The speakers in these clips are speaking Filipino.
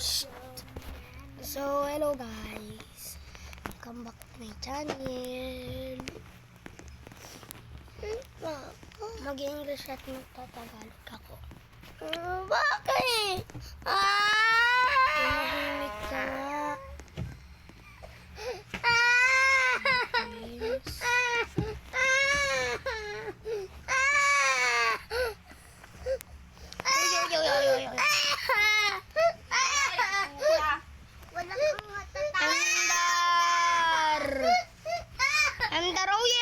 So, hello guys. Welcome back to my channel. Mag-English at magtatagalog ako. Bakit? Tumahimik ka nga. Please. Andar! Uy!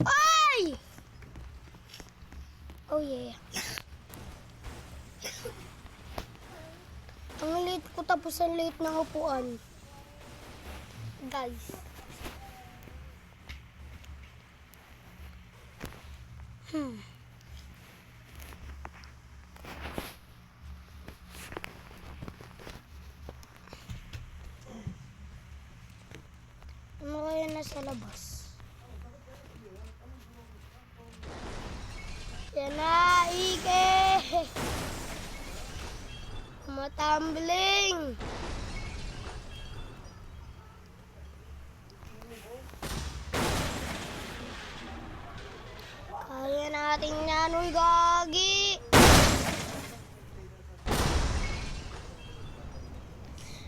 Ay! Oh yeah. Ang late ko tapos ang late ng upuan. Guys. Ano kaya nasa labas? Yan na, Ike! Matambling! Kaya natin yan, uy, gagi!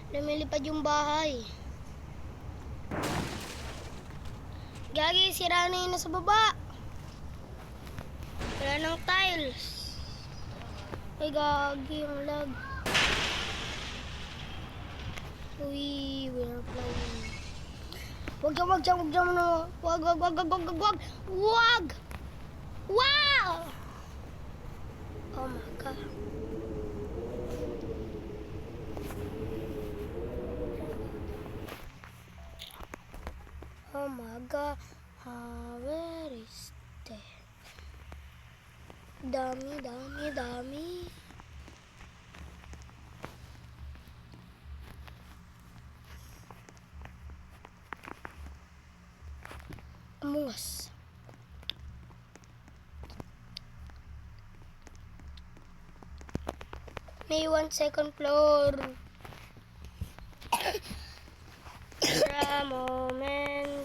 Lumilipad yung bahay. Gagi, sira na yun nasa baba. Wala ng tiles. Ay, gagi, yung lag. Uy, we're playing. Wag dyan, no. Wag. Wow! Oh my God. Oh my God. Where is that? Dami. Among Us. May 1 second floor. For a moment.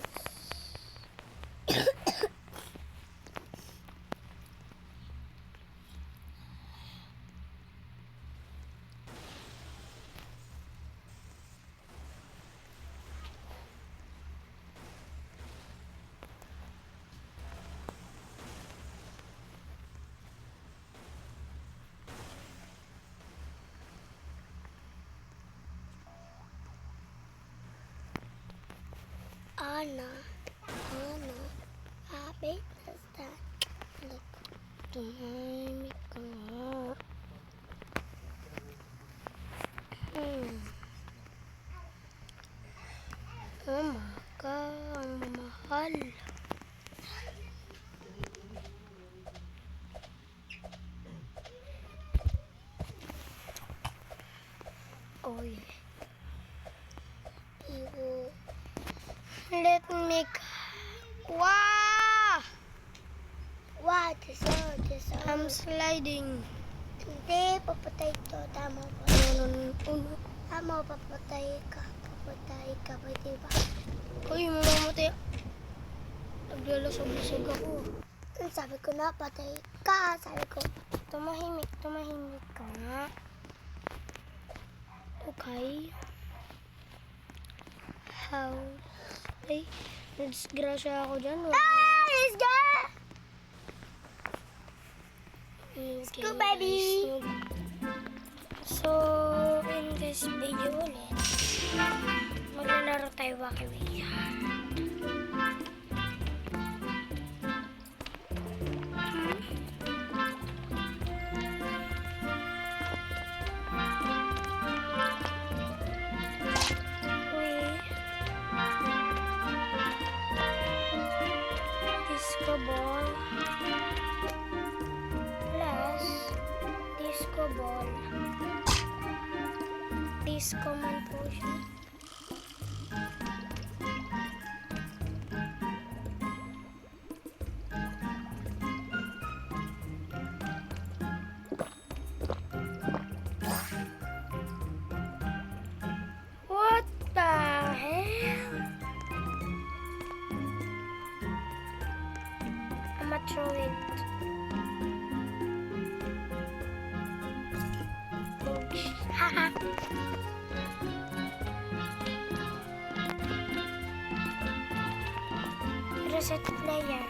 Ana, happy birthday. Look, tumahimik ka nga. Oh my God, ang mahal. Oh yeah. Let me wow! What is this? I'm sliding. Hindi, papatay to. Tama ba? Tama, papatay ka. Pwede ba? Uy, mamamatay. Naglalasog-lasog ako. Sabi ko na, patay ka. Sabi ko, tumahimik ka nga. Okay. How? Ay, nadisgrasya ako dyan. Let's go! Let's go, baby! So, in this video ulit, maglalaro tayo Wacky-Wiki. Disco ball plus disco ball. Disco man po siya. Reset player.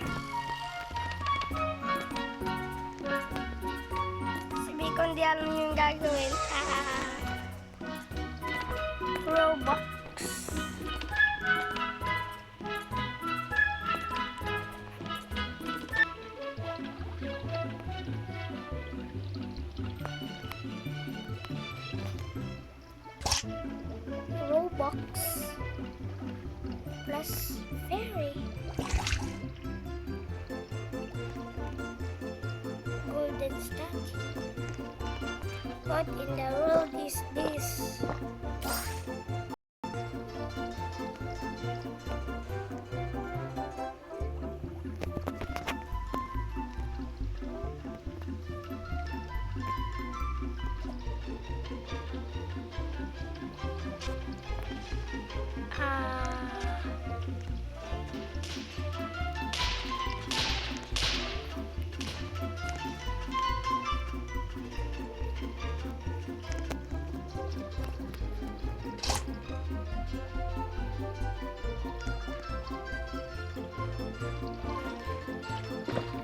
Sabi ko hindi alam yung gagawin. Robux. Robux plus fairy. Golden statue. What in the world is this?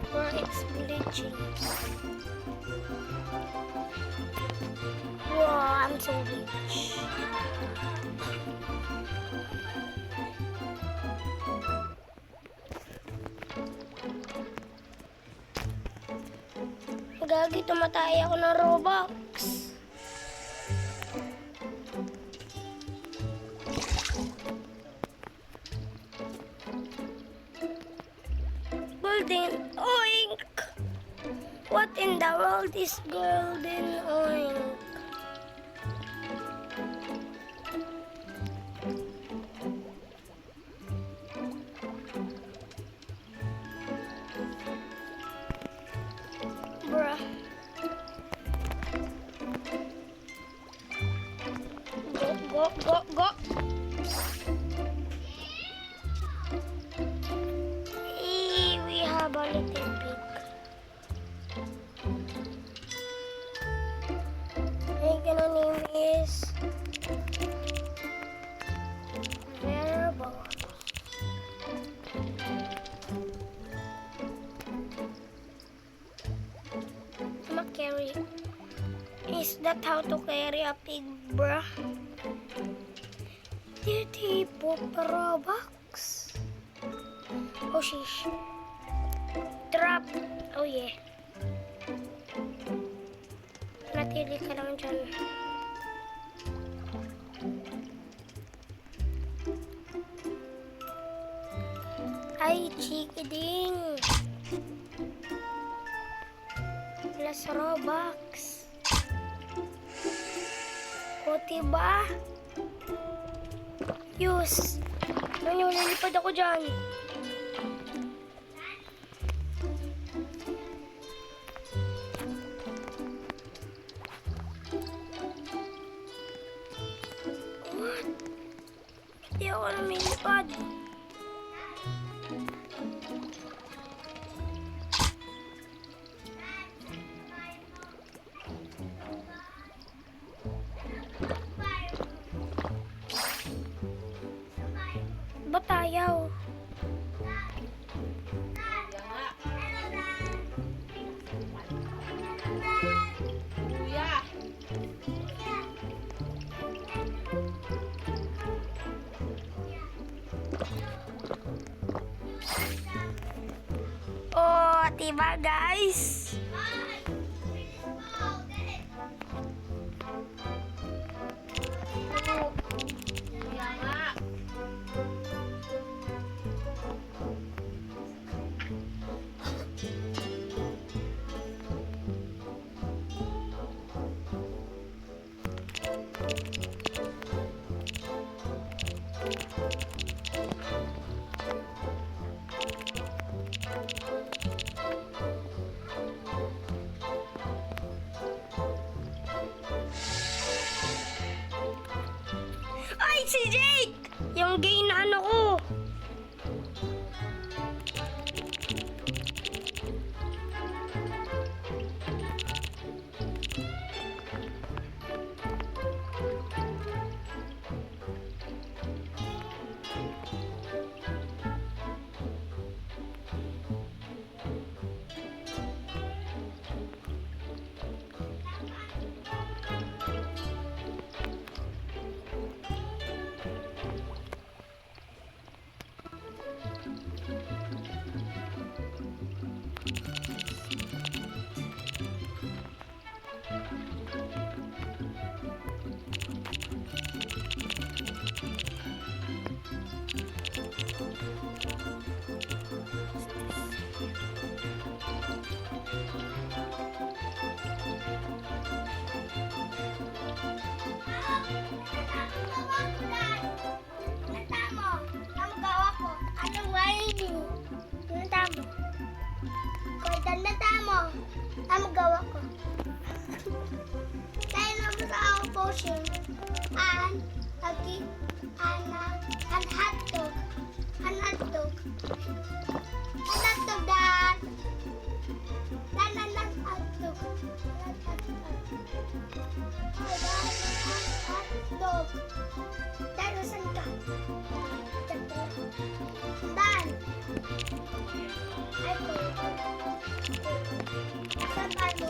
Or it's glitching. Wow, I'm so rich. Gagi, tumatay ako ng Robux. Golden oink! What in the world is golden oink? Bruh. Go. We have a little pig. I'm gonna name is Variable. I'm a carry. Is that how to carry a pig, bruh? Dirty poop Robux. Oh sheesh. Trap. Oh yeah. Natili ka lang dyan. Ay, chikiding. Plus Robux. O diba? Use. Ano yung nalipad ako dyan? What? Hindi ako namilipad. Ba't ayaw? Oh, diba guys? Ay, si Jake! Yung gay na ano ko. Tanda mo. Gawa ko. Kaya naman ako potion. An hotdog. An hotdog. An hotdog, Dan. Dan hotdog. Hotdog. Dan, saan ka? Dan. Ay, saan tayo?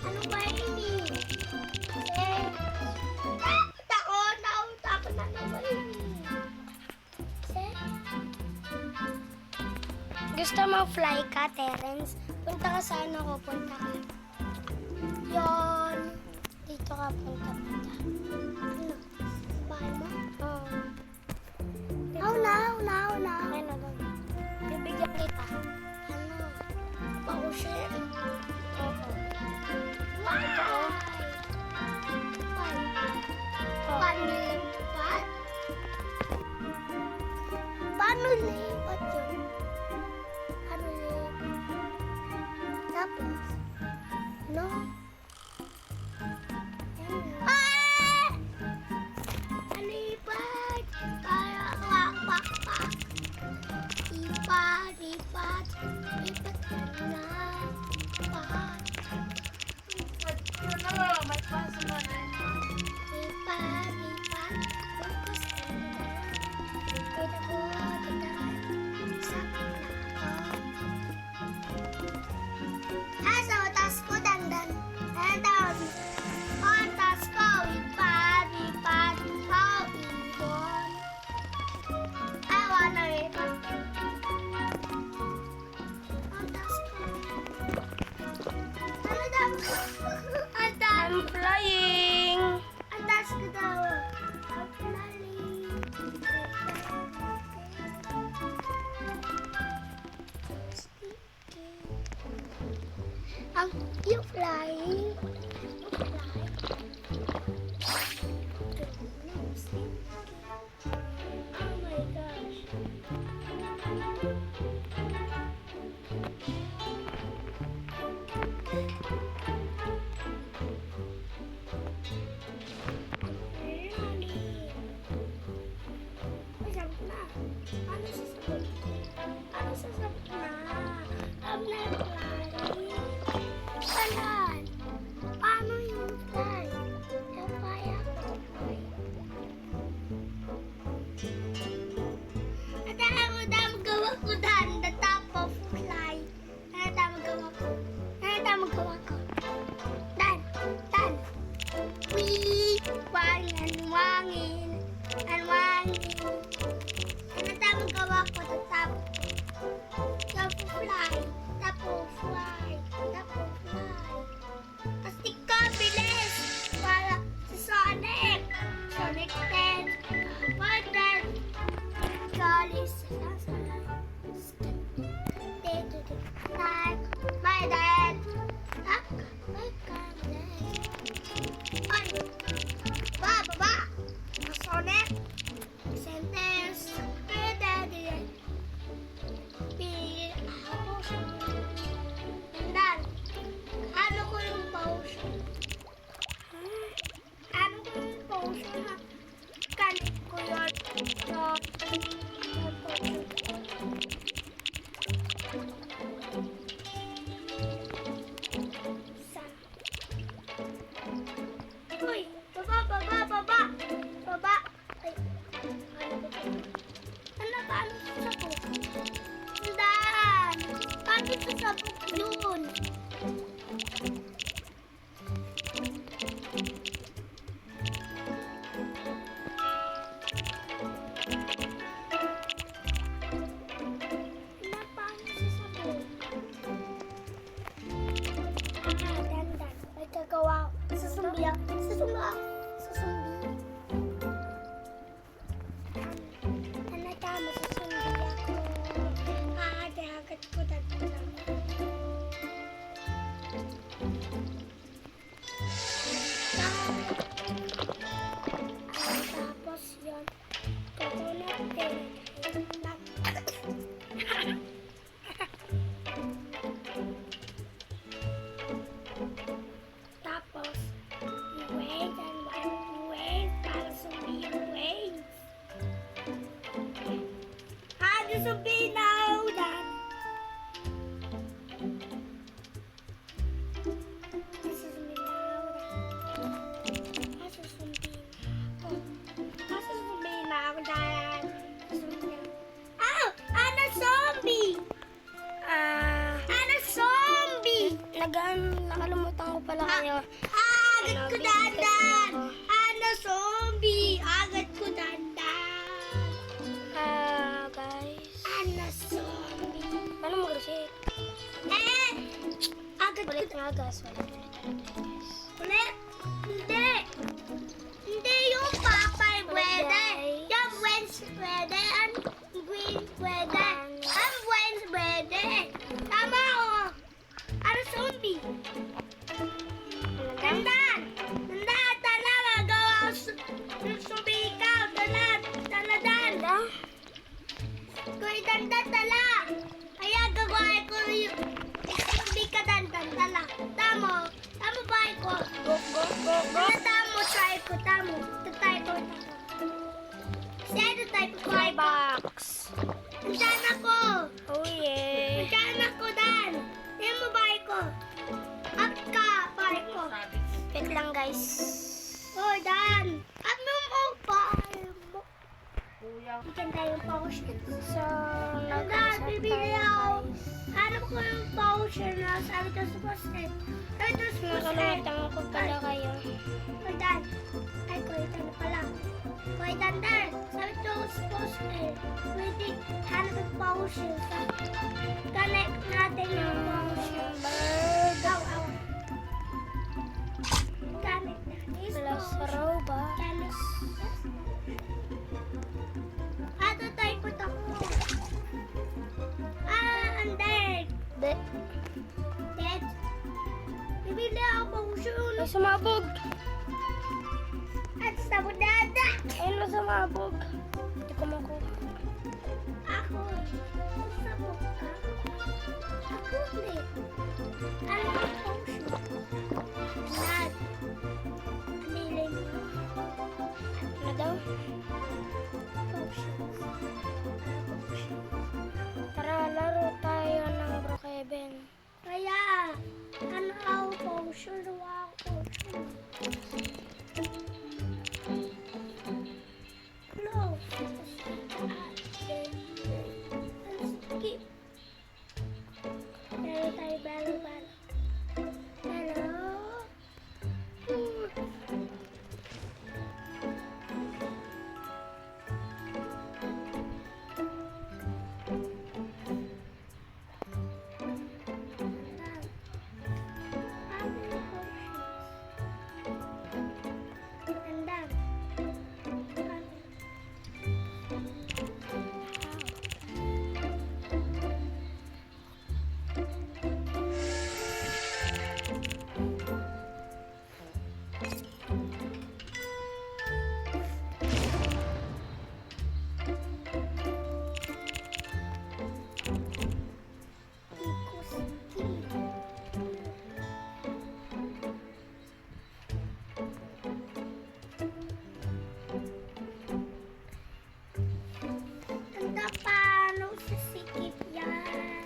Ano ba ini? Takot na naman ini. Gusto mo fly ka, Terence? Punta ka sa ano ko, punta ka. Yon. Dito ka, punta. Ano? Bahay mo? Oo. Now. Ano doon? Bibigyan kita. Ano? Pausin? Oo. Wow! Paano lipat? Paano lipat yun? Paano lipat? Tapos? No? Ah! Lipat! Kaya pak. Lipat na. Pak. May paso na rin. Lipat. Tapos na. Kita ko. Sakit na ako. Sa utas ko, dandan. Dandan. Utas ko. Lipat. Ikaw, ibon. Wala lipat. Utas ko. Ano daw? I'm flying. Atas ko daw. I'm flying. You flying? Oh my gosh. Ano sasabot na? I'm not flying. Talan. Paano yung fly? Kaya ko fly. Ang gawa ko dan. The top of fly. Ang gawa ko. Dan. Wee. Wangin. Ang gawa ko. The top. Top of fly. Astig ka, bilis! Para si Sonic 10. Water. Jolly my dad. Baba. Sonic. Sentence. Daddy. Dan, ano ko yung potion? Kanit ko yun. Uy, baba. Ay, paano sasabog? Dan, paano sasabog yun? Dan. May kagawa. Susumbi ako. Ano tama, susumbi ako. Hagat ko dagdag. Tapos yun. Totoo natin. pala kayo. Agad ko dandan! Ano, Ano, zombie! Agad ko dandan! Guys. Ano, zombie! Paano mag-reset? Agad ko Ulit nga, guys. Ulit? Hindi! Hindi yung papay pwede! guys. Yung wens pwede! Ang green pwede! Ang wens pwede! Tama o! Ano, zombie? Dandan! Dandan! Tala! Magawa yung zombie ikaw! Tala! Tala, dan! Kung dandan, tala! Kaya gagawin ko yung zombie ka dandan, tala! Tamo! Tamo ba ko? Go, go, go, go. Ano tamo? Try ko, tamo! Tatay ko. Sino type ko? Try box. Dandan ako! Oh, yeah. Dandan ako, dan! Yan mo ba ko? Up ka, ba ko? Wait lang, guys. Oh, dan! Up mo mo ba mo? Maganda yung potion. So, Dandan, bibili ako. Hanap ko yung potion na sabi ko sa poster. Sabi ko sa poster. Nakalimutan ko pala kayo. Dandan. Ay, kulitan na pala. Kuy Dandan, sabi ko sa poster. Pwede hanap yung potion. Connect natin yung potion. Bird. Aw, aw. Connect natin yung Plus potion. robot. Connect. Ato tayo ko to. Undead. Dead. Dead. Bibili ako potion. Ay, sumabog. At sa budada. Ayun na sumabog. Hindi ko makuha. Ako. Sa buka. Ako ulit. Ano ang potion? Dad. Pili mo. Ano daw? Potions. Potion. Tara, laro tayo ng Brookhaven. Kaya, ano ang potion? Wow, potion. Hello. Skip. Pero tayo, balo. Hello. Tanda paano sisikip yan?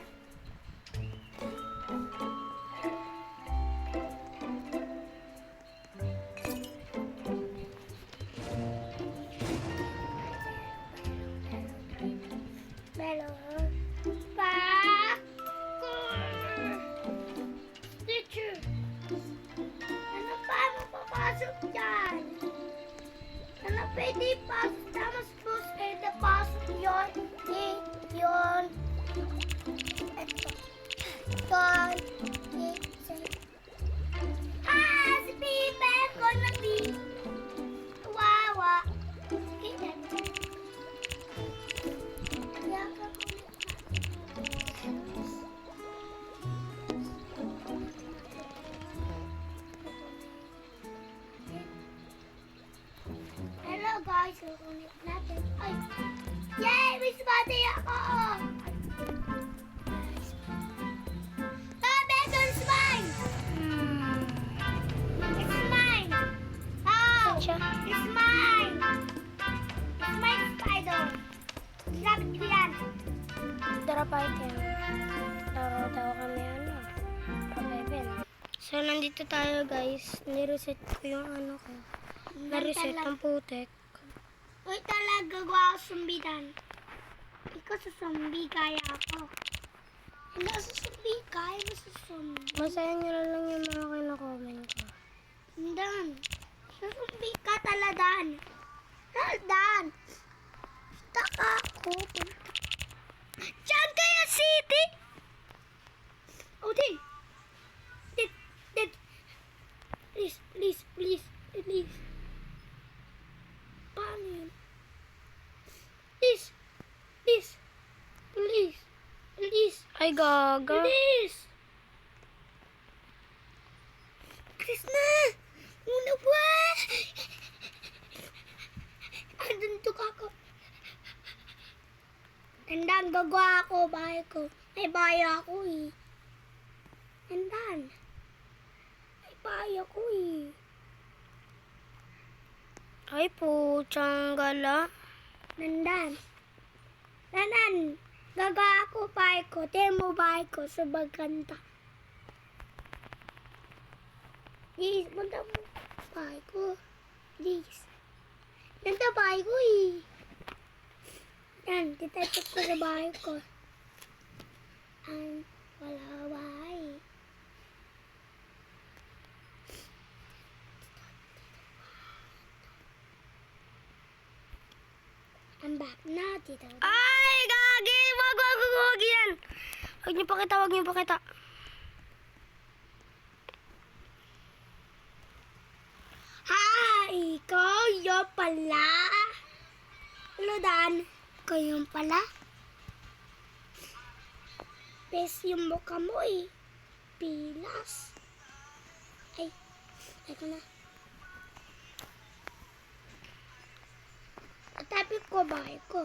Belo. Stitcher. Ano paano papasok dyan? Ano pwede pasok? Tama suppose pwede pasok yun. Yun. Ito. Yun. Si Pipe ko na Wawa. Kaya ko. Hello guys, ulit natin. Ay! Yay! May spotty ako! Ah, Beto, it's mine! It's mine! Oh! Siya. It's mine! It's mine, spider! Drop ko yan! Drop item. Laro daw kami Brookhaven. So, nandito tayo, guys. Nireset ko yung ano ko. Na-reset ang putek. Uy, talaga gawa ako sumbitan. Ikaw sa zombie, kaya ako. Hindi ako sa zombie, kaya mo sa zombie. Basahin nyo na lang yung mga kina-comment ako punta? Diyan kaya city? Oh, di. Did. Please. Paano yun? Please. Ay, gaga. Please. Chris na. Una ba? Andun to ako. Tandaan, gagawa ako. Bahay ko. May bahay ako eh. Tandaan. May bahay ako eh. Ay, putsang gala. Nandan. Gagawa ako bahay ko. Tingnan mo bahay ko sa bagkanta. Please, punta mo bahay ko. Please. Nanda bahay ko eh. Yan, titapos ko sa bahay ko. Ang wala bahay. I'm back na, tita. Ay, gagi! Wag yan! Huwag niyo pakita. Hi! Ikaw yun pala? Hello, Dan. Ikaw yun pala? Bes yung mukha mo eh. Pilas. Ay, ito na. Tabi ko bahay ko.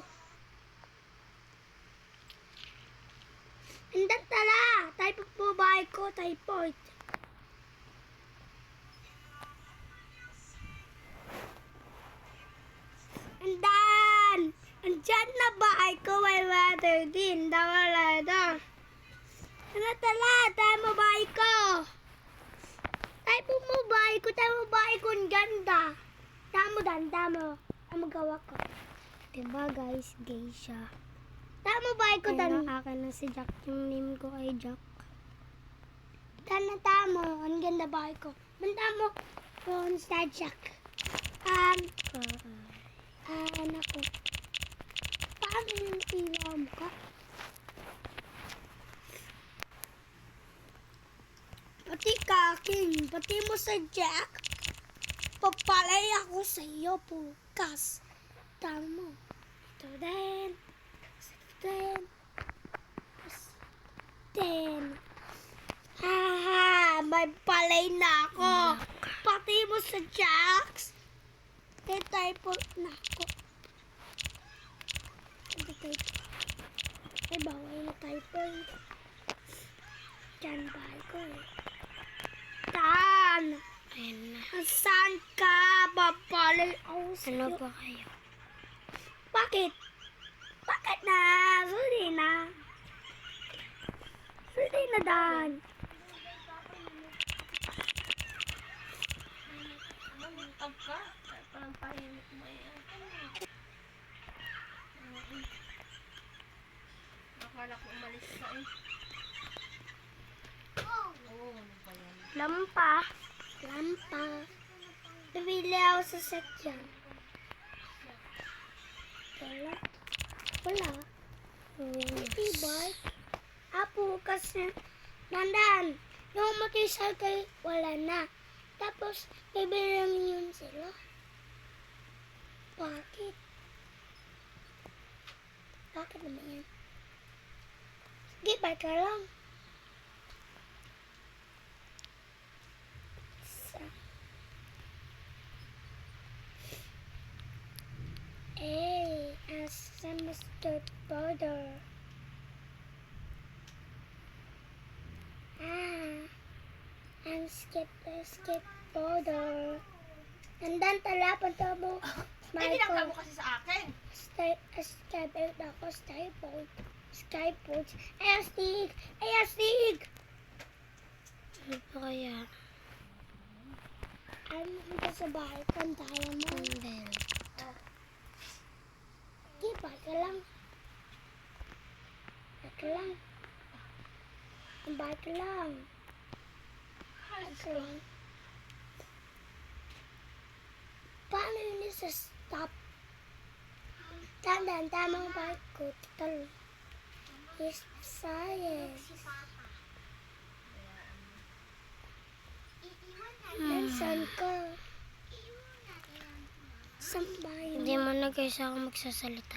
Andan tala. Tabi po bahay ko. Typhoid. Andan! Andyan na bahay ko. May weather din. Dawala ito. Ano tala? Tayo mo bahay ko. Tayo mo bahay ko. Ang ganda. Damo. Ang magawa ko. Diba, guys? Gay siya. Tama bahay ko, Dan. Akin na si Jack. Yung name ko ay Jack. Tama. Ang ganda bahay ko. Banda mo. Phone sa Jack. Anak ko. Paano yung tila mo ka? Pati kaking. Pati mo sa Jack. Papalay ako sa iyo, bukas. Tama. Ito din. Haha, may palay na ako. Pati mo sa Jacks. May typhoid na ako. Ay, bawal na typhoid. Diyan bahay ko eh. Tan! Ayan na. Saan ka? Papalay ako sa Ano iyo. ba kayo? Bakit? Bakit na? Sorry na, Dan. Akala ko umalis ka eh. Lampa. Bibili ako sa sakyan. Wala. Diba? Apo kasi nandan. Yung motorcycle, wala na. Tapos, bibili lang yun sila. Bakit? Bakit naman yan? Sige, bye ka lang. Hey, as Mr. Border. I'm skip border. Nandan tala, punta mo. Ay, pinakita mo kasi sa akin. Skyboard ako, Skyboard. Astig! Ano ba kaya? Ano punta sa bahay ko, ang tayo mo. Candle. Di, baka lang. Baka lang. Paano yun sa stop? Tandaan, tamang bike ko. Talo. Is science. Saan ka? Saan bahay mo? Hindi mo na guys ako magsasalita.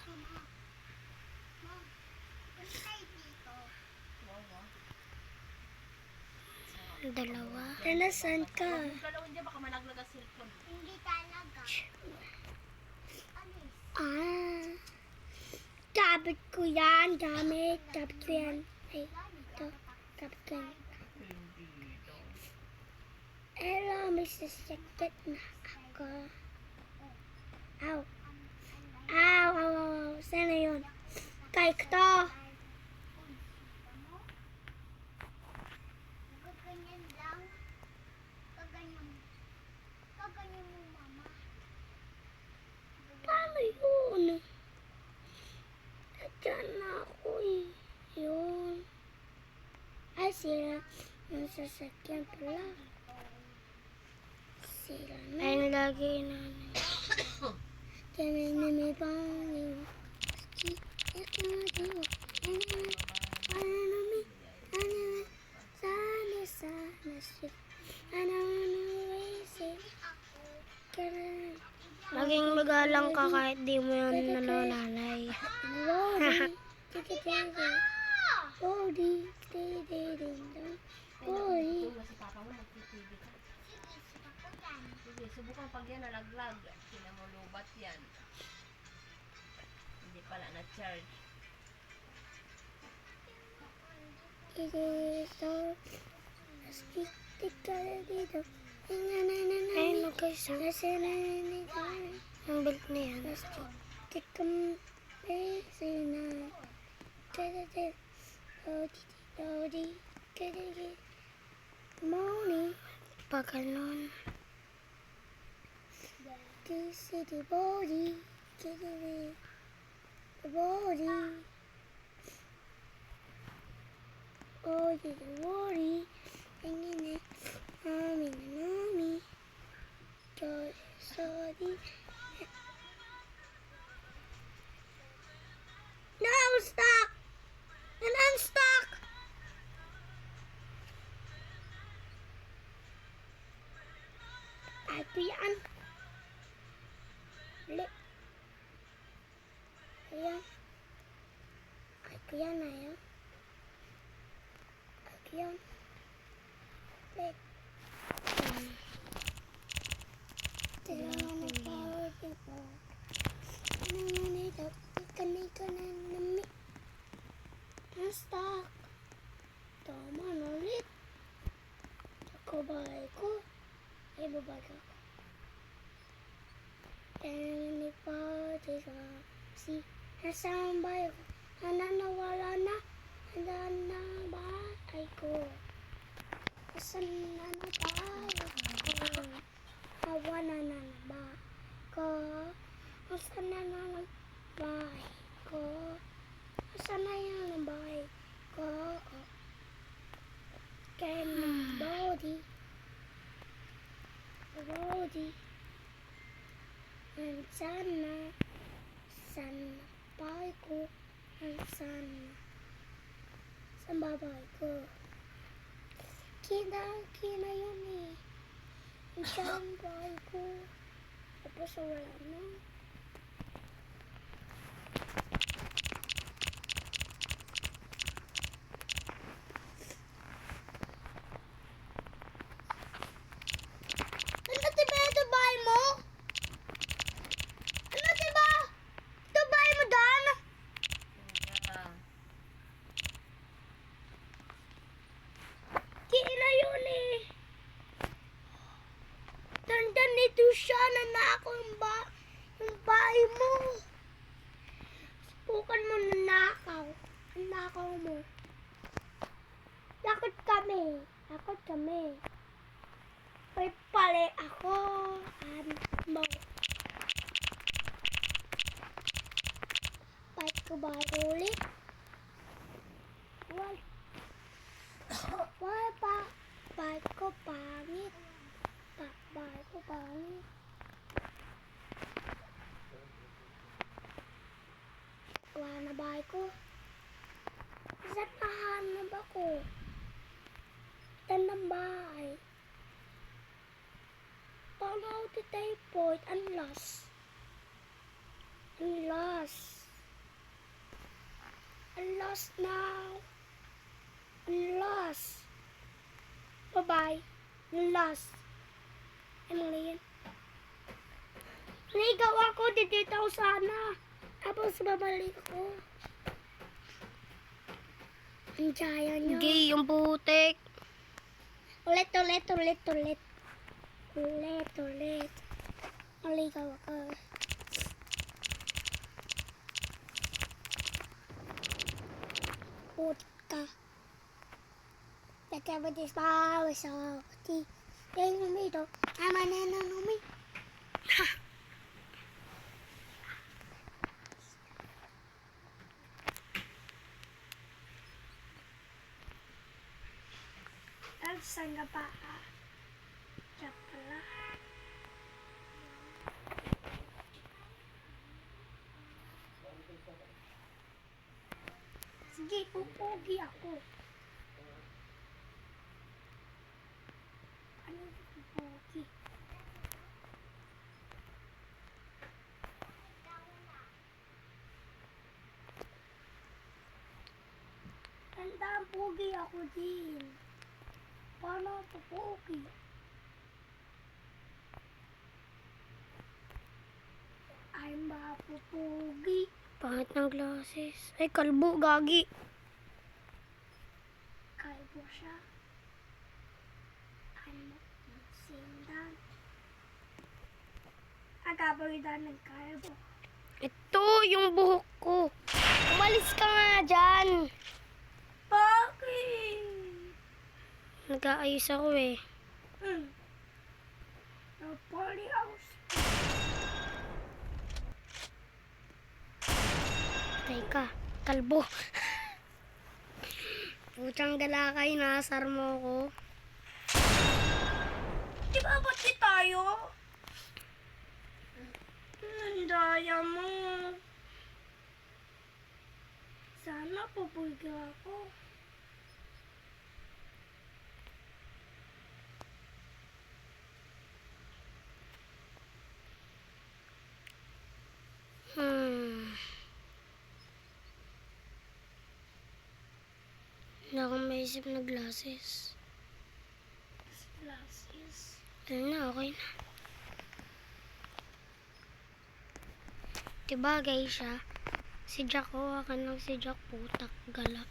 Dalawa. Saan ka? Yung dalawang dyan, baka malaglag ang cellphone. Hindi talaga. Ah. Gamit ko yan. Gamit ko yan. Ay, ito. Gamit ko yan. Hello, Mrs. Jacket na ako. Ow. Ow, ow, ow. Sana yun? Kay ko to. Kaganyan lang. Kaganyan. Kaganyan mo, mama. Paano yun? Diyan na ako eh. Yun. Ay, sila. Yung sasakyan pala. Sila na. Ay, nilagay namin. Kami na may bangin. Ito na diwa. Maging magalang ka kahit di mo yun nananay. Body. Tulong si papa mo, magtitigi ka. Sige, subukan pag yan nalaglag. Kinamulubat yan. Hindi pala na-charge. Ito. Stick ka dito. Ay, no guys. Ang belt na yan. Stick ka na. Morning. Pag ganun. This is the body. The body. Oh, the body. Hanging it. Mommy. Sorry. No, stuck. And unstuck. Ito yan. Ulit. Ayan. Ito yan, ayan. Ito yan. Ulit. Ito yan, power people. Ikan na nami. Unstuck. Tama na ulit. Ako bahay ko. Ay, babay ka. And if I see, nasaan ba ako? Nawala na. Na bahay ko. Nasaan na bahay ko? Nawala na bahay ko. Nasaan na bahay ko? Nasaan na yan bahay ko? Can body. And sana bahay ko. And sana bahay ko. Kina yun eh. And sana bahay ko. Tapos wala na. Ano diba ito bahay mo? Ano diba? Ito bahay mo doon? Yeah. Kina yun eh. Tandan nito siya na nako yung bahay mo. Subukan mo na nakaw. Ang nakaw mo. Lakot kami. May pali ako. Mo. Bike ko ba ulit? Why pa? Bike ko pangit. Bike ko pangit. about the typhoid and loss. I'm lost. I'm lost now. I'm lost. Bye-bye. I'm lost. Ano na yan? Naligaw ako. Dito ako sana. Tapos babalik ko. Ang jaya niyo. Gay, yung putik. Ulit. Naligaw ako. Putka. Pagkabatis pa sa kuti. Yan yung ito. Ama na nanumi. Saan ka pa? Diyan pala. Sige, pupugi ako. Ano yung pupugi? Tandaan, pugi ako din. Paano pupugi? Ay, mapupugi. Pangit ng glasses. Ay, kalbo, gagi. Kalbo siya. Ano? Sindan. Agabalidan ng kalbo. Ito, yung buhok ko. Umalis ka nga dyan. Bakit? Nag-aayos ako eh. The party house. Teka, kalbo. Putang galakay, nasar mo ko. Di ba ba't di tayo? Ang daya mo. Sana pupugi ako. Wala akong maisip na glasses. Glasses. Ano na, okay na. Dibagay siya. Si Jack, hawakan lang si Jack, putak, gala.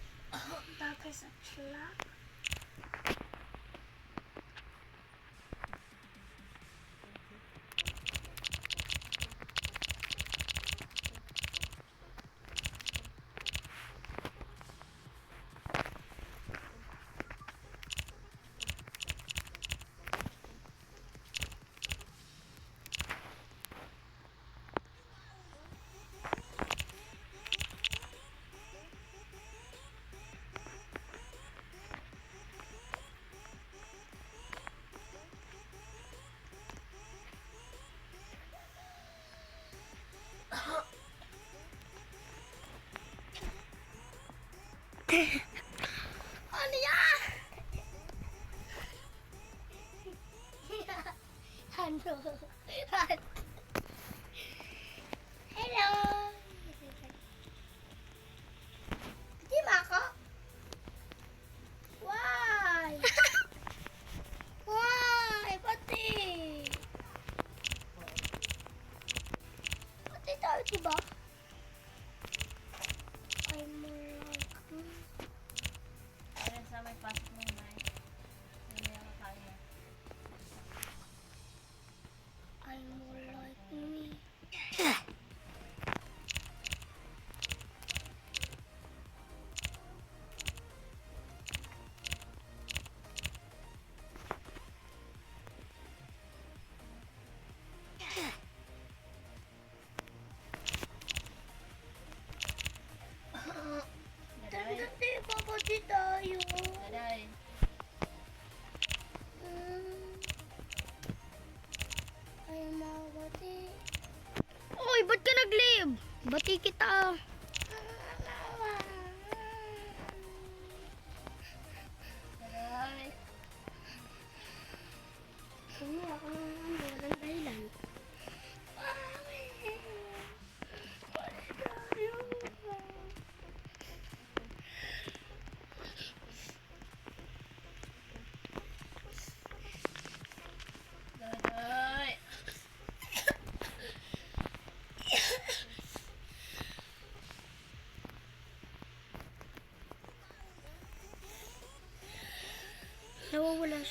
Dati sa sila. Ano yan? Ano? Hello! Di ba ako? Why? Why? Pati? Pati tayo, diba? I'm like... Ayan sa may pasok mo na eh. Hindi ako kaya. I'm more like me. Daday. Tanda babati tayo. Daday. Ay, mabati. Oy, ba't ka nag-leave? Bati kita. Daday. Umiyak ako ng walang dahilan.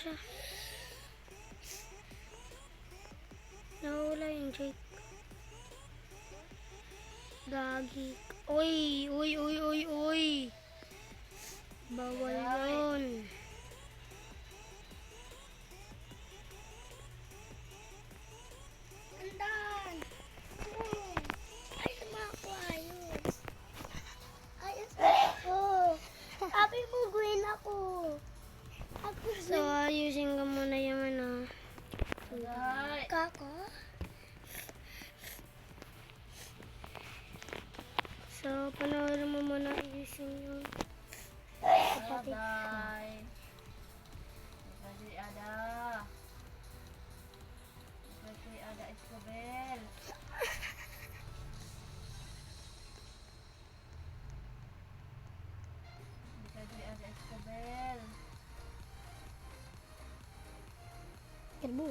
siya. Nawala yung Jake. Gagi. Uy, uy, uy, uy, uy. Bawal yun. Andan! Ayos naman ako, ayos. Ayos ako. Sabi mo, green ako. Ako So, ayusin ko muna yung ano. Aday! kako. So, panoorin mo muna ayusin yung Aday! Kasi ada. Kasi ada Escobel. Kasi ada Escobel. Kalbo.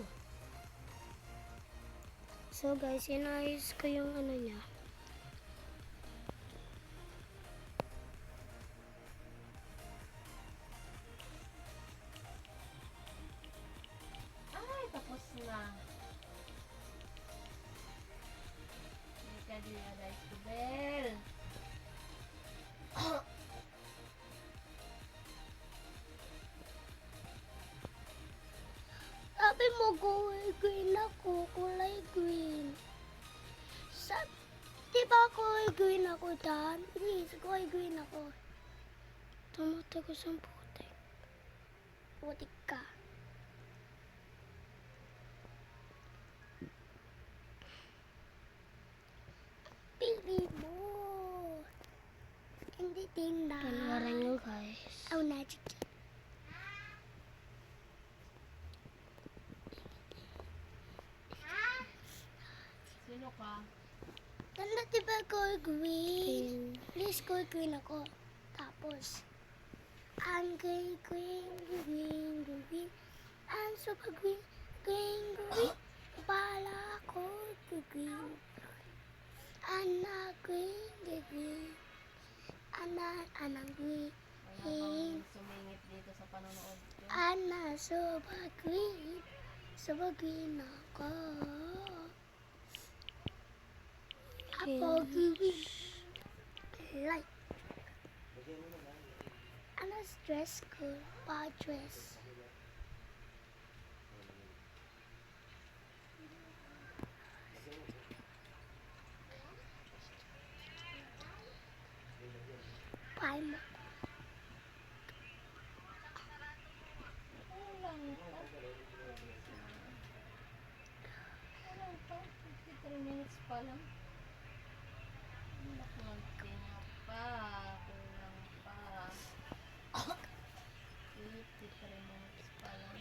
So, guys, inayos ko yung ano niya. Ay, tapos na. Kasi ada Escobel. Sabi mo, kulay green ako. Kulay green. Di ba kulay green ako, Dan? Please, kulay green ako. Tumatagos ang putik. Putik ka. Pili mo. Hindi tinda. Panoorin nyo, guys. Oh, magic. Sino ka? Tanda, di ba kulay green? Green. Please, kulay green ako. Tapos, ang green, green, green, green. Ang super green, green, green. Bala ko, green. Anak green, green. Anak green. Wala bang sumingit dito sa panonood ko? Ana, super green. Super green ako. Ako green. Light. Ano dress ko? Pa dress. Palma. Walang pa. Walang pa. 53 minutes pa lang. Magtinga pa. Kulang pa. 53 minutes pa lang.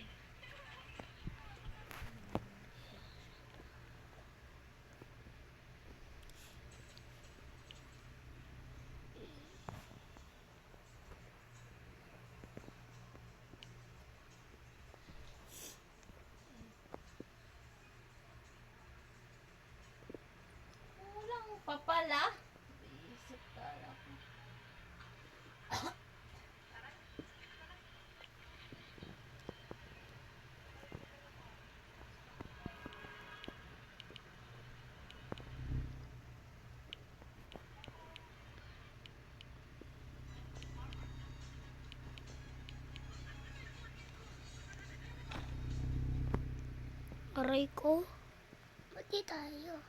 Kulang pa pala. Isip ka lang. Aray ko. Buti tayo.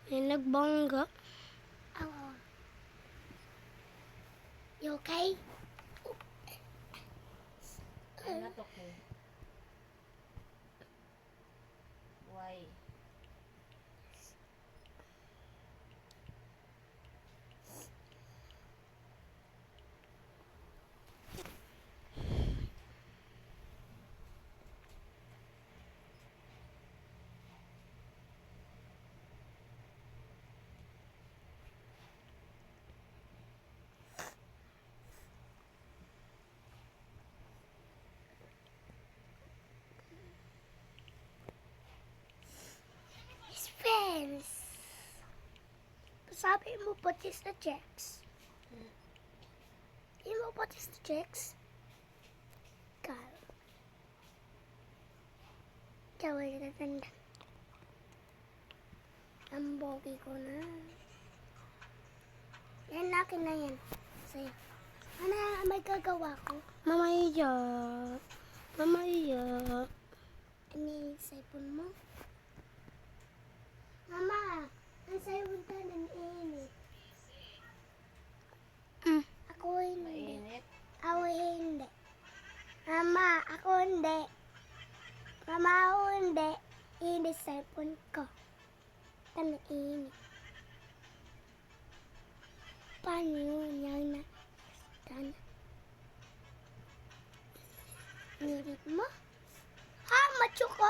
May nagbangga. Oh. You okay? Ano to ko? Why? His friends. Sabi mo putis na checks. Hindi mo putis na checks? Kal. Tsawal na tanda. Ang bogi ko na. Yan, akin na yan. Sa'yo. Ano, may gagawa ko? Mamaya. Mamaya. Ano yung cellphone mo? Mama, ang cellphone ka ng init. Ako hindi. Mainit. Ako hindi. Mama, ako hindi. Mama, ako hindi. Init cellphone ko. Tanong init. Paano yun? Yan na. Tan. Init mo? Ha, macho ko.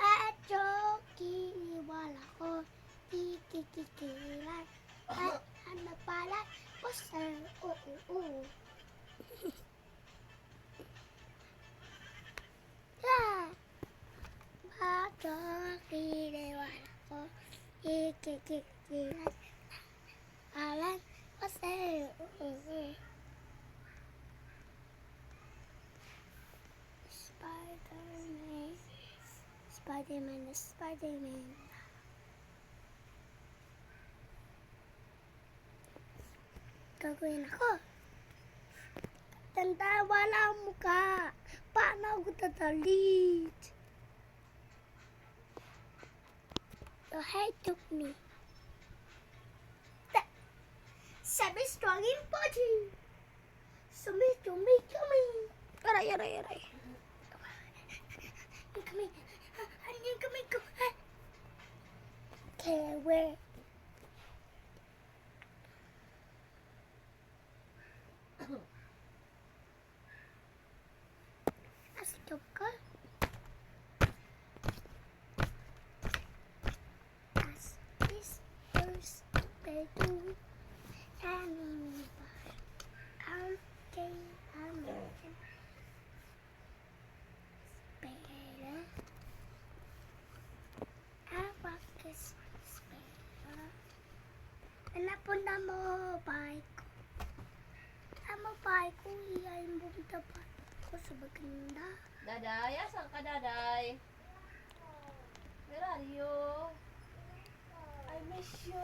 Acho, kiniwala ko. Kikikikilan. At ano pala? Poster. Oo. Yeah. Bato, kiniwala ko. Kikikikilan. Alan, poster. Oo. Spider-Man. Spider-Man. Spider-Man. Gagawin ako. Tanda, wala ang mukha. Paano ako tatalit? The head took me. Sabi strong in body. Sabi tumay kami. Aray. Kami. Anyan kami ko. Okay, where? Stop ka. As this first bedroom. Anime bar. Okay, Spera. Abakas. Spera. Napunta mo, bike ko. Ang bike ko, iyayin mo dapat ko sa maganda. Daday, asan ka, Daday? Where are you? I miss you.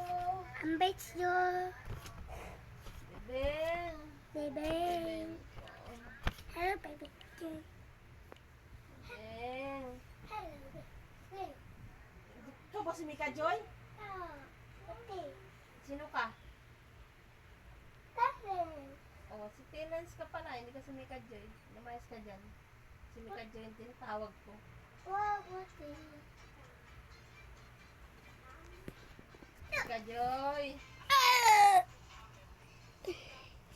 Ang bet nyo. Bebeng. Baby. Hello, baby. Bebeng. Hello, baby. Ikaw ba si Mika Joy? Oh, okay. Sino ka? Kevin. Oh, si Tenance ka pala, hindi ka si Mika Joy. Lumayas ka dyan. Si Mika Joy yung tinatawag ko. Wow, what's this? Mika Joy.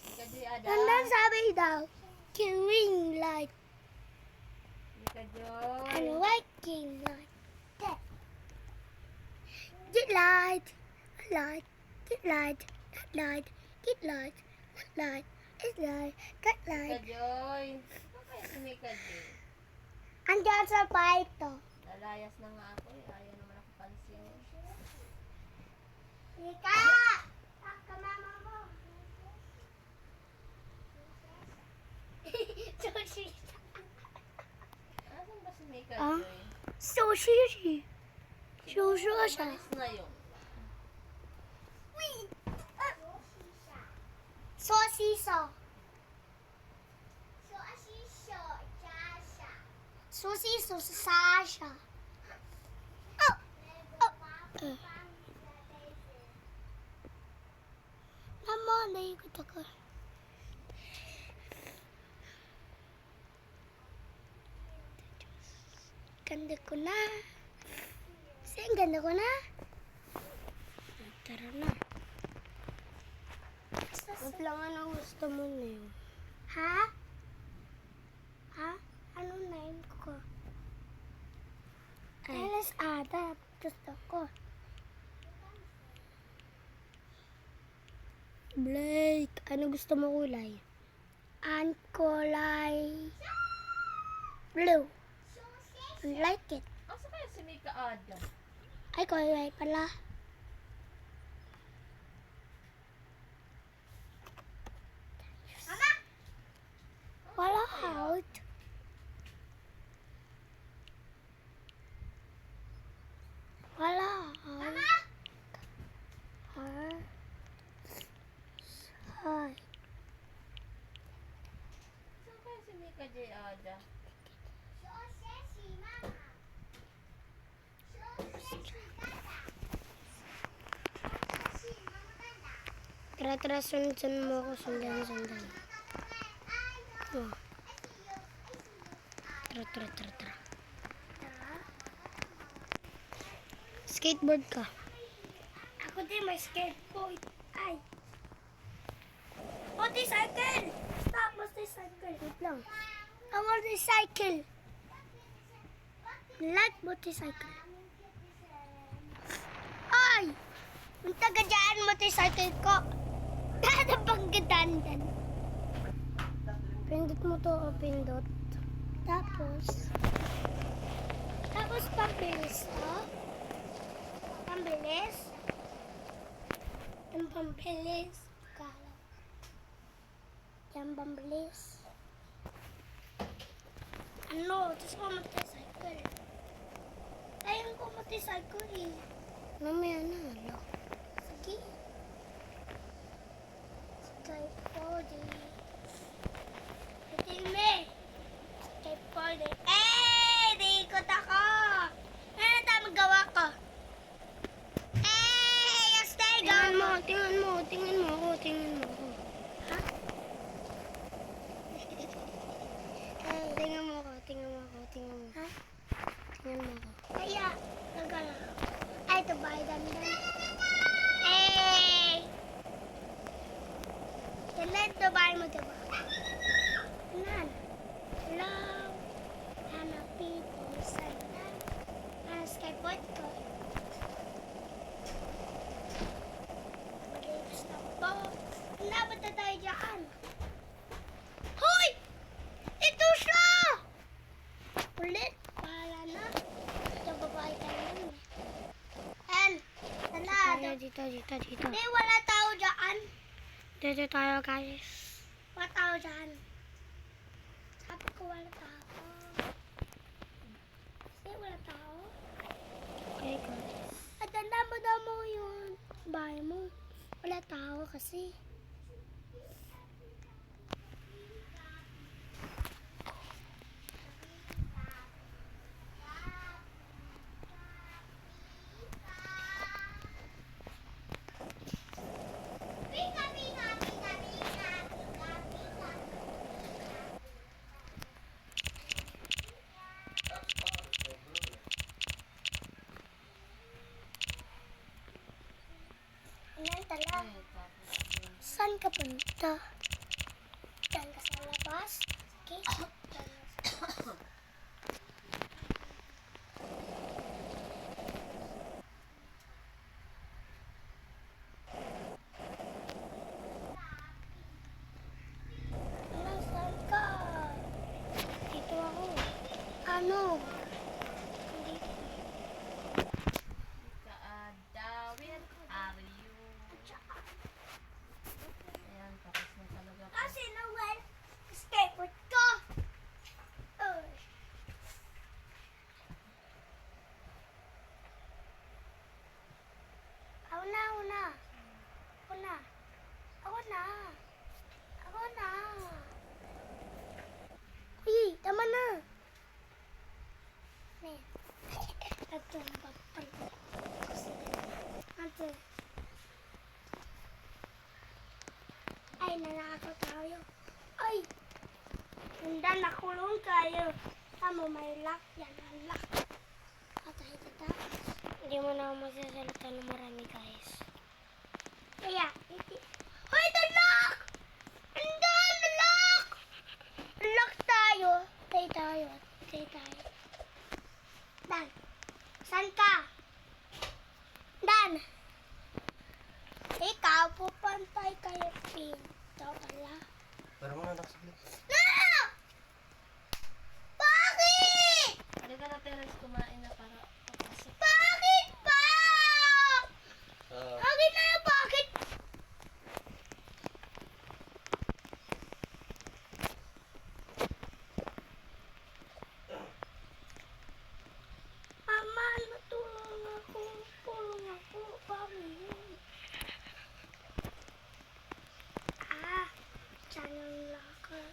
Mika Joy, Ada. Nandang sabi daw, green light Mika Joy. and white green light. Get light, light, get light, light, get light, light, it's light, get Mika light. Joy. Ito kaya si Mika Joy. Andiyan sa bike to. Lalayas na nga ako eh. Ayaw naman ako pansinin. Mika! Kamama mo. Sushi. Asan ba si Mika Ah? Joy? Sushi. Sushi siya. Alis na yun. Sosiso. Sosiso sa Sasha. Oh. Mama, naikot ako. Ganda ko na. Kasi ang ganda ko na. Tara na. Huwag lang ang gusto mo na yun. Ha? Ha? Ano name ko? Alas Ada. Gusto ko. Blake, ano gusto mo kulay? Ang kulay blue. I like it. Asa kaya si Mika Ada? Ay, kulay pala. Wala out. ka, Jay Ada. Tara, tara, sundan mo ako. Sundan. Oh. Tara. Skateboard ka. Ako din may skateboard. Ay. Motorcycle! Stop, motorcycle. Wait lang. I want a cycle. Like motorcycle. Ay! Punta ka dyan, motorcycle ko. Dada pang gadandan. Pindot mo to o pindot. Tapos pambilis to. Pambilis. Yung pambilis. Kala. Yung pambilis. Ano? Tapos ko motorcycle. Ayun ko motorcycle eh. Mamaya na. Alo. Sige. Skateboard eh. Ito me. Skateboard eh. Eh! Di ikot ako! Ano tayo magawa ko? Eh! Yung stay Tingnan go! mo ako. Tingnan mo ako. Ha? Tingnan mo ako. Ha? Tingnan mo ako. Kaya, nagala. Ay, ito ba? Dandan. Eh! Dandan, ito ba mo ito ba? Nan. Hello. Hana people say that. Hana skateboard ko. Mag-lips na po. Dapat na tayo dyan. Hoy! Ito siya! Ulit. Para na. Ito babae tayo nun eh. And, Tayo tala. dito. Hindi, wala tao dyan. Dito tayo guys. Wala tao dyan. Sabi ko wala tao. Kasi wala tao. Okay guys. At damo yung bahay mo. Wala tao kasi. Ayan tala. Saan ka punta? Diyan ka sa labas. Okay? Diyan ka sa labas. Nasaan ka? Dito ako. Ano? Dito. Ka, Ada. Where are you? Ayan, tapos na talaga po. Kasi nawal skateboard ko. Oh. Ako na. Uy, tama na. Ne. Ito ang papal. Ate. Ay, nanakot tayo. Ay! Hindi nakulong tayo. Tama, may lock. Yan ang lock. Atay, tata. Hindi mo na ako magsasalita ng marami guys. Kaya, hoy, the lock! Hindi, the lock! Lock tayo. Tay tayo. Dan, saan ka? Dan! Ikaw, pupantay kayo pinto pala. Pero mo na nakasaglit. No! Bakit? Halika na, parents, kumain na para papasok. Bakit ba? Ah, Bakit na yung bakit? Mama, natulong ako. Tulong ako. Bakit? Ah, dyan yung locker.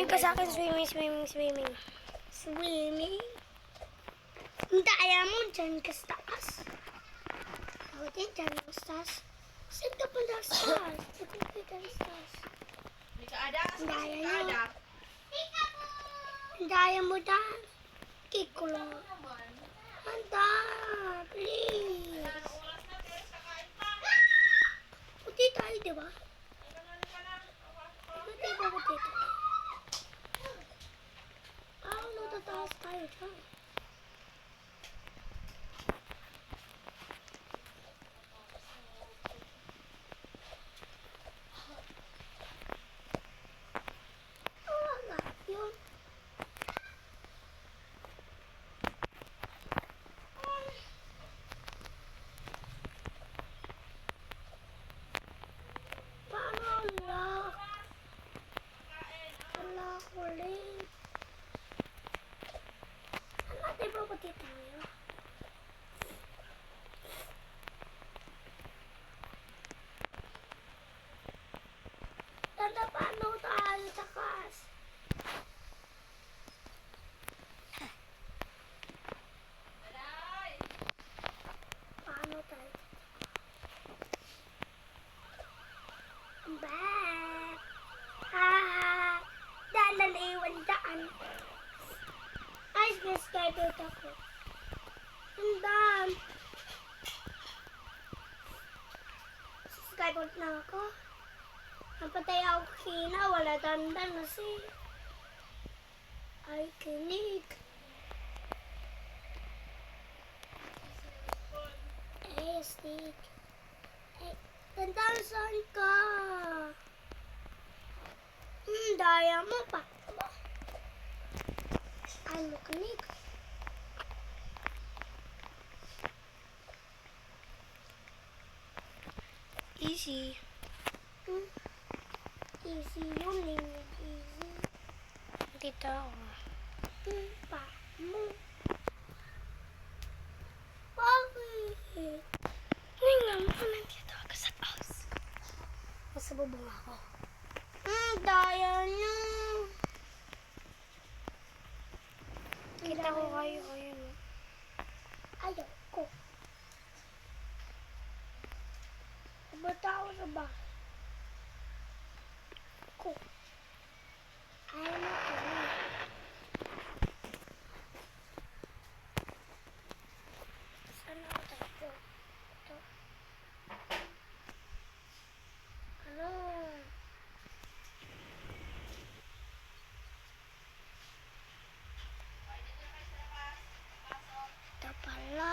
Swimming ka sa akin. Swimming. Swimming? Ang daya mo, dyan ka sa taas. Ako din, dyan ka sa taas. Saan ka punta sa taas? Saan ka punta sa taas? Hindi ka ada. Ang daya Hindi ka niyo. ada. Ang daya mo, Dan. Kiko lang. Naman. Handa, please. Ano oras na? Kaya sa kain pa. Puti tayo, di ba? Ano Puti ba, puti tayo? Paano tataas tayo dyan? Wala, yun. Paano wala? Wala ko rin. Saan natin puputi tayo? Tanda, paano tayo takas? Paano tayo? Back! Ah! Dahil naliwan daan. Ay, skybot ako. Sundan! Skybot na ako. Napatay ako kina, wala dandan kasi. Ay, kinig. Ay, stick. Ay, dandan saan ka? Daya mo pa. Ano, kinig? Easy. Easy yun eh. Easy. Dito ako. Pa mo. Bakit? Ngayon nga mo nandito ako sa house. Nasa bubong ako. Daya niyo. Kita ko kayo. Ayun. Ayaw ko. Bata ako sa bahay. Ko. Ayaw na ko. Saan ako tayo? Ito. Ano? Ito pala.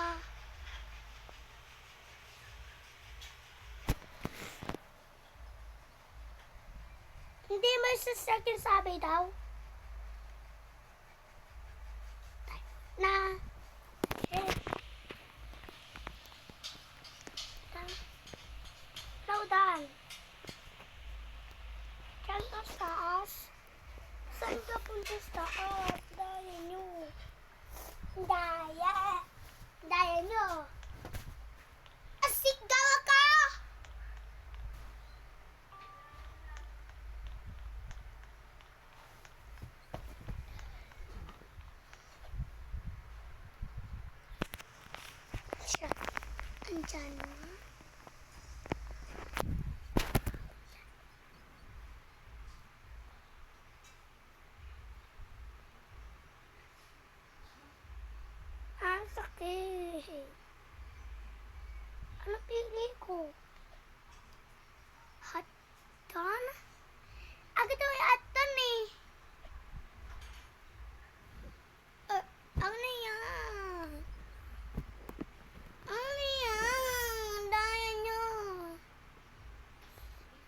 Hindi may sasakyan sabi daw. Na. Eh. Laudan. Diyan ka sa taas. Saan ka punta sa taas? Daya nyo. Daya. Daya nyo. Asik gawa ka! Siya. Andyan na. Sakit. Ano pili ko? Hatan? Agad ito ay hatan eh. Ano yan? Ano yan? Daya nyo.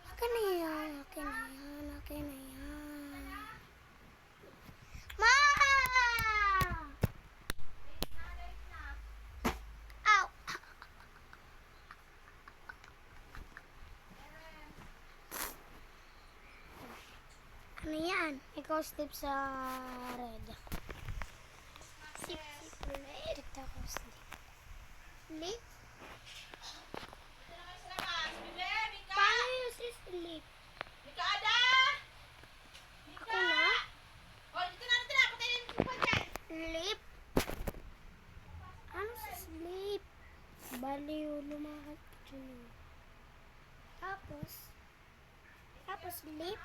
Akin na yan. Akin na yan. Akin na yan. Ma! Ow! Ano yan? Ikaw slip sa red. Sip, sip, red. Dito ako slip. Sleep? Mika! Paano yung si sleep? Mika ada! Ako na? Sleep. Ano sa sleep? Baliw, lumakad ka dyan. Tapos sleep.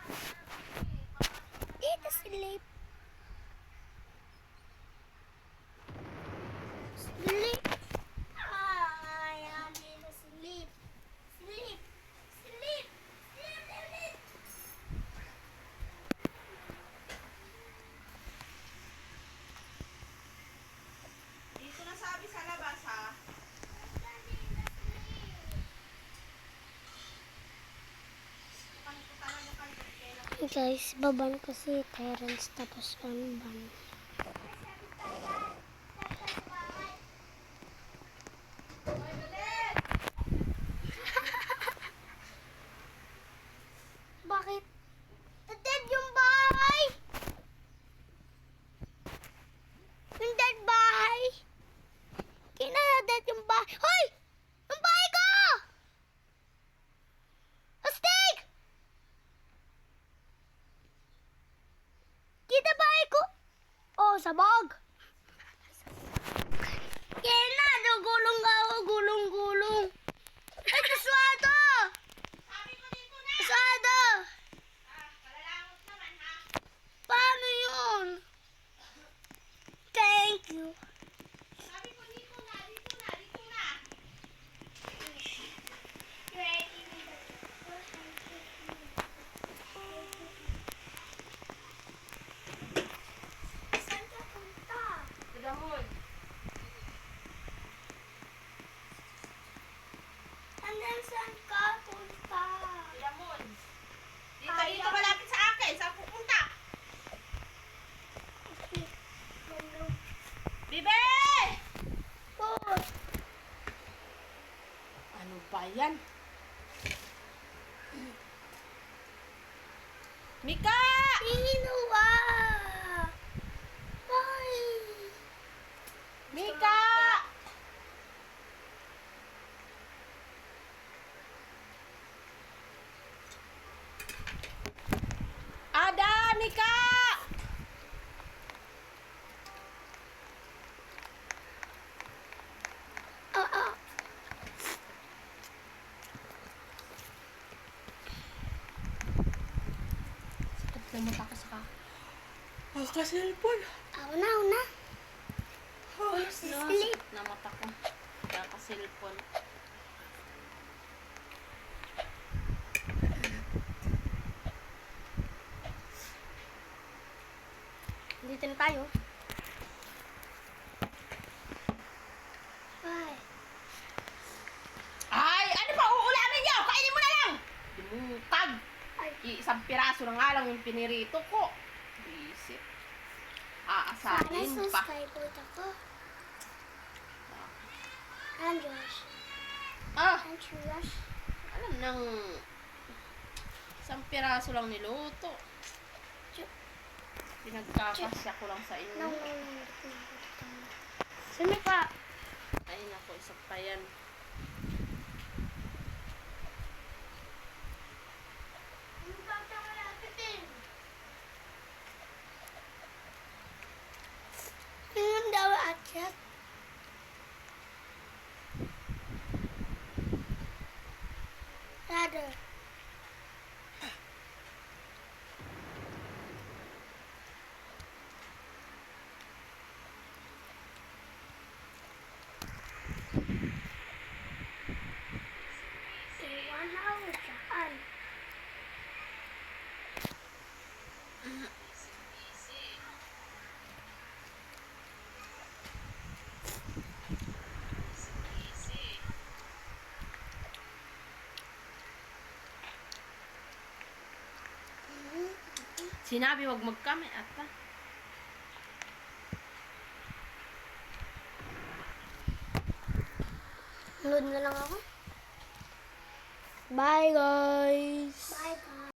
Dito sleep. Sleep. Ay, dito sleep. Sleep. Sleep. Sleep. Dito na sabi sa labas, ha? Guys, baban ko si Terence tapos on ban. Bakit? Dead yung bahay! Yung dead bahay! Kinadead yung bahay! Hoy! Yung bahay ko! Astig! Kita bahay ko! Oh, sabog! Kena, gulong ako, gulong-gulong! Ay, kaswado! Kaswado! Palalangot naman, ha? Paano yun? Thank you. Sabi ko, dito na. Saan ka punta? Damon. Hanggang saan ka punta? Damon. Dito malapit sa akin. Saan pupunta? Bibe! Oh, Ano ba yan? Mika! sino ba? Ay. Mika! Ada! Mika! Ah. Sakit na mata ko sa kasilpon. Una. Sakit na mata ko. Kasilpon. Dito na tayo. Ay. Ay! Ano ba? Uulamin niyo! Kainin mo na lang! Dimutag! Ay. Isang piraso na nga lang yung pinirito ko. Isip. Sana Aasahin pa. subscribe ako. Andrews. Ah! Andrews. Alam nang isang piraso lang niluto. Pinagkakasya ko lang sa inyo. Sino pa? Ay, naku, isa pa yan. Tingnan daw akyat. Ladder. Iwan ako saan? Sinabi wag magkami ata. Load na lang ako. Bye guys. Bye guys.